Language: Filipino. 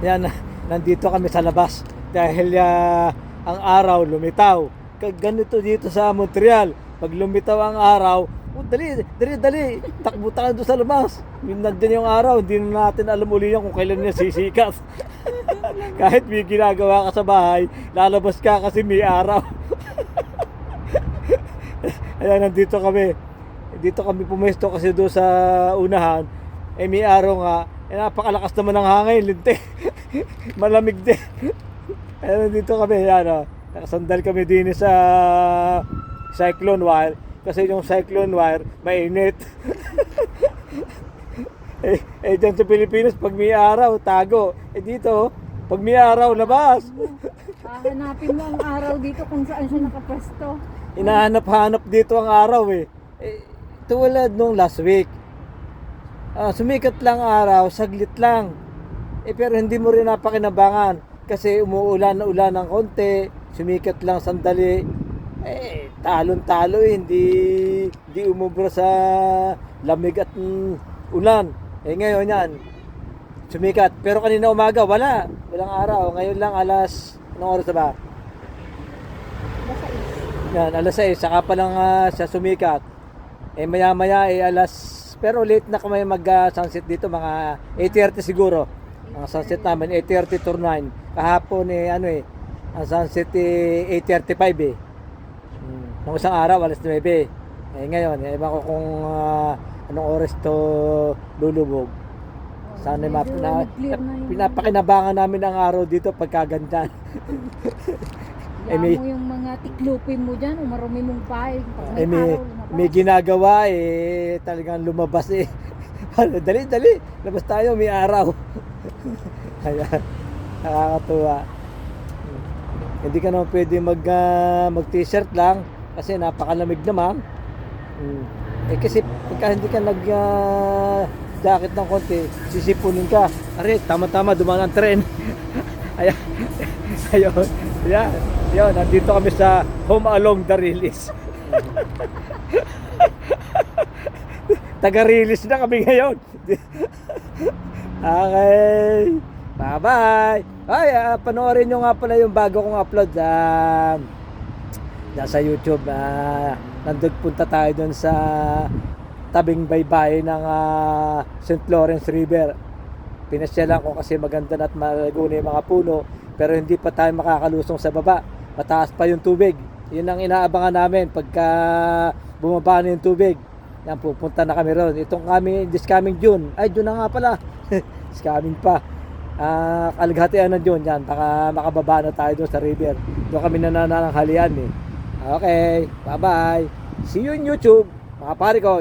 Yan, nandito kami sa labas dahil ang araw lumitaw. Ganito dito sa Montreal. Pag lumitaw ang araw, dali, takbo tayo doon sa labas. Nandiyan yung araw, hindi na natin alam uli yan kung kailan niya sisikat. Kahit may ginagawa ka sa bahay, lalabas ka kasi may araw. Ayan, nandito kami. Dito kami pumesto kasi doon sa unahan. May araw nga. Napakalakas naman ng hangin, lintik. Malamig din. Ayan, nandito kami. Ayan, nakasandal kami din sa cyclone wire. Kasi yung cyclone wire, mainit. Dyan sa Pilipinas, pag may araw, tago. Dito, pag may araw, labas. Hahanapin mo ang araw dito kung saan siya nakapwesto. Hinahanap-hanap dito ang araw tulad nung last week. Sumikat lang araw, saglit lang. Pero hindi mo rin napakinabangan. Kasi umuulan na ulan ng konti, sumikat lang sandali. Talon-talo hindi umubra sa lamig at ulan. Ngayon yan, sumikat. Pero kanina umaga, walang araw. Ngayon lang anong oras na ba? Yan, alas 6, saka pa lang siya sumikat. Maya-maya pero late na kami mag-sunset dito, mga 8:30 siguro. Ang sunset namin, 8:30 to 9. Kahapon ang sunset 8:35 Nung isang araw, alas 9. Ngayon, ewan ko kung anong oras to lulubog. Sana pinapakinabangan namin ang araw dito pagkagandan. Mo yung mga tiklupin mo dyan, umarumi mong bahay. May ginagawa talagang lumabas dali, labas tayo, may araw. Ayan, nakakatuwa. Hindi ka naman pwede mag t-shirt lang kasi napakalamig naman. Kasi pagka hindi ka nag jacket ng konti, sisipunin ka. Are, tama-tama, dumaan ang tren. Ayun. Yan, nandito kami sa Home Along the Release. Taga-release na kami ngayon. Okay. Bye-bye. Panoorin nyo nga pala yung bago kong upload nasa YouTube. Nandun punta tayo dun sa tabing baybay ng St. Lawrence River. Pinasyalan ko kasi maganda at malaguna yung mga puno, pero hindi pa tayo makakalusong sa baba. Mataas pa yung tubig. Yun ang inaabangan namin pagka bumaba na yung tubig. Yan, pupunta na kami ron. This coming June. June na nga pala. This coming pa. Kalaghatian ng June. Yan, baka makababa na tayo doon sa river. Doon kami nanananghalian Okay, bye-bye. See you in YouTube, mga pare ko.